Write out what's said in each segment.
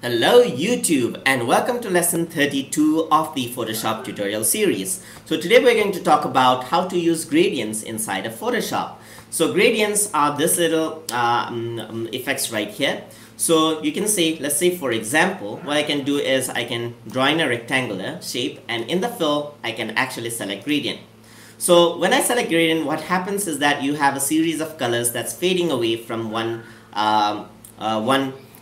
Hello YouTube and welcome to lesson 32 of the Photoshop tutorial series. So today we're going to talk about how to use gradients inside of Photoshop. So gradients are this little effects right here. So you can say, let's say for example, what I can do is I can draw in a rectangular shape, and in the fill I can actually select gradient. So when I select gradient, what happens is that you have a series of colors that's fading away from one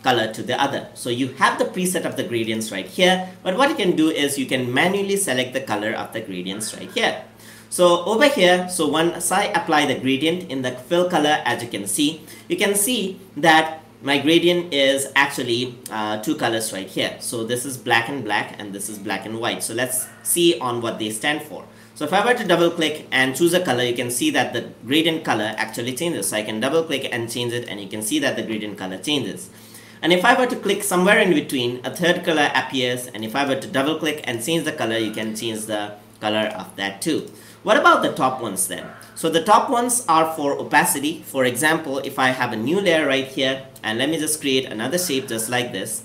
color to the other. So you have the preset of the gradients right here, but what you can do is you can manually select the color of the gradients right here. So over here, so once I apply the gradient in the fill color, as you can see that my gradient is actually two colors right here. So this is black and black, and this is black and white. So let's see on what they stand for. So if I were to double click and choose a color, you can see that the gradient color actually changes. So I can double click and change it, and you can see that the gradient color changes. And if I were to click somewhere in between, a third color appears, and if I were to double click and change the color, you can change the color of that too. What about the top ones then? So the top ones are for opacity. For example, if I have a new layer right here, and let me just create another shape just like this,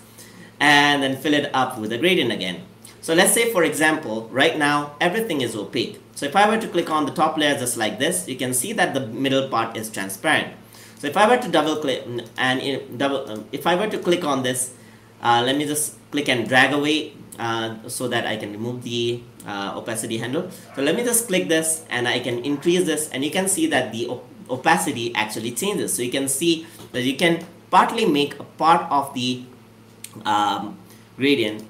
and then fill it up with a gradient again. So let's say for example, right now everything is opaque. So if I were to click on the top layer just like this, you can see that the middle part is transparent. So if I were to double click and if I were to click on this, let me just click and drag away so that I can remove the opacity handle. So let me just click this and I can increase this, and you can see that the opacity actually changes. So you can see that you can partly make a part of the gradient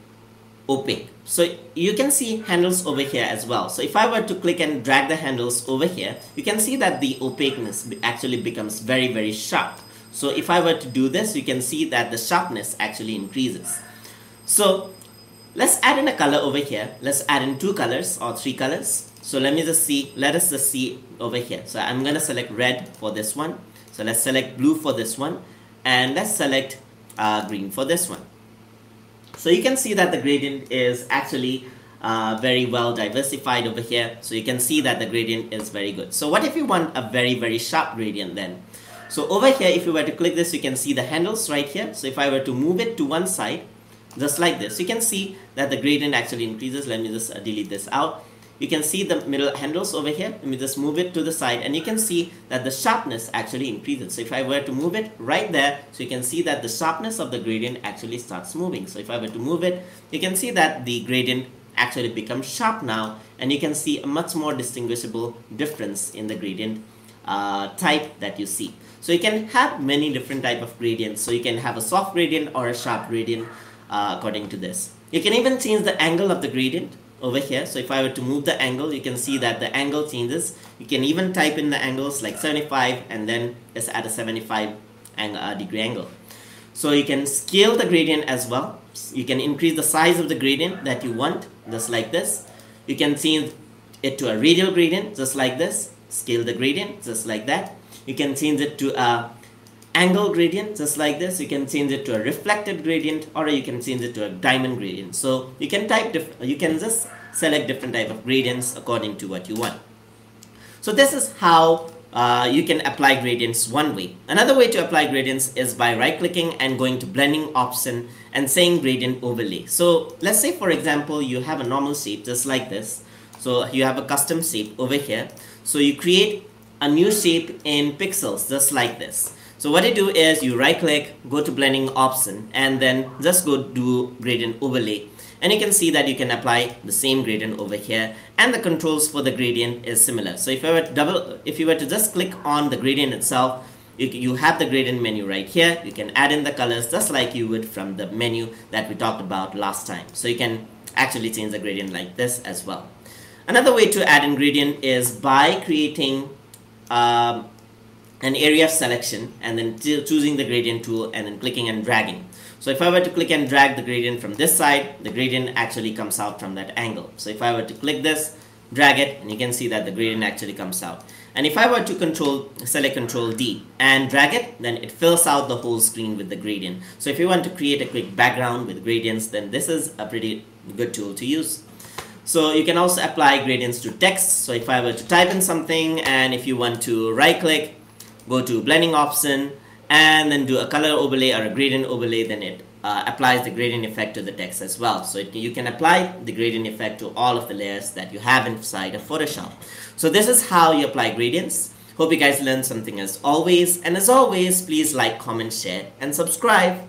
opaque. So you can see handles over here as well. So if I were to click and drag the handles over here, you can see that the opaqueness actually becomes very sharp. So if I were to do this, you can see that the sharpness actually increases. So let's add in a color over here. Let's add in two colors or three colors. So let us just see over here. So I'm going to select red for this one. So let's select blue for this one, and let's select green for this one. So you can see that the gradient is actually very well diversified over here. So you can see that the gradient is very good. So what if you want a very sharp gradient then? So over here, if you were to click this, you can see the handles right here. So if I were to move it to one side, just like this, you can see that the gradient actually increases. Let me just delete this out. You can see the middle handles over here. Let me just move it to the side, and you can see that the sharpness actually increases. So if I were to move it right there, so you can see that the sharpness of the gradient actually starts moving. So if I were to move it, you can see that the gradient actually becomes sharp now, and you can see a much more distinguishable difference in the gradient type that you see. So you can have many different type of gradients. So you can have a soft gradient or a sharp gradient according to this. You can even change the angle of the gradient over here. So if I were to move the angle, you can see that the angle changes. You can even type in the angles like 75 and then it's at a 75 degree angle. So you can scale the gradient as well. You can increase the size of the gradient that you want, just like this. You can change it to a radial gradient, just like this. Scale the gradient, just like that. You can change it to a angle gradient, just like this. You can change it to a reflected gradient, or you can change it to a diamond gradient. So you can just select different type of gradients according to what you want. So this is how you can apply gradients one way. Another way to apply gradients is by right clicking and going to blending option and saying gradient overlay. So let's say for example you have a normal shape just like this. So you have a custom shape over here. So you create a new shape in pixels just like this. So what you do is you right click, go to blending option, and then just go do gradient overlay, and you can see that you can apply the same gradient over here, and the controls for the gradient is similar. So if you were to just click on the gradient itself, you have the gradient menu right here. You can add in the colors just like you would from the menu that we talked about last time. So you can actually change the gradient like this as well. Another way to add in gradient is by creating an area of selection and then choosing the gradient tool and then clicking and dragging. So if I were to click and drag the gradient from this side, the gradient actually comes out from that angle. So if I were to click this, drag it, and you can see that the gradient actually comes out. And if I were to select Control D and drag it, then it fills out the whole screen with the gradient. So if you want to create a quick background with gradients, then this is a pretty good tool to use. So you can also apply gradients to text. So if I were to type in something, and if you want to right click, go to blending option, and then do a color overlay or a gradient overlay, then it applies the gradient effect to the text as well. So you can apply the gradient effect to all of the layers that you have inside of Photoshop. So this is how you apply gradients. Hope you guys learned something as always, and as always, please like, comment, share, and subscribe.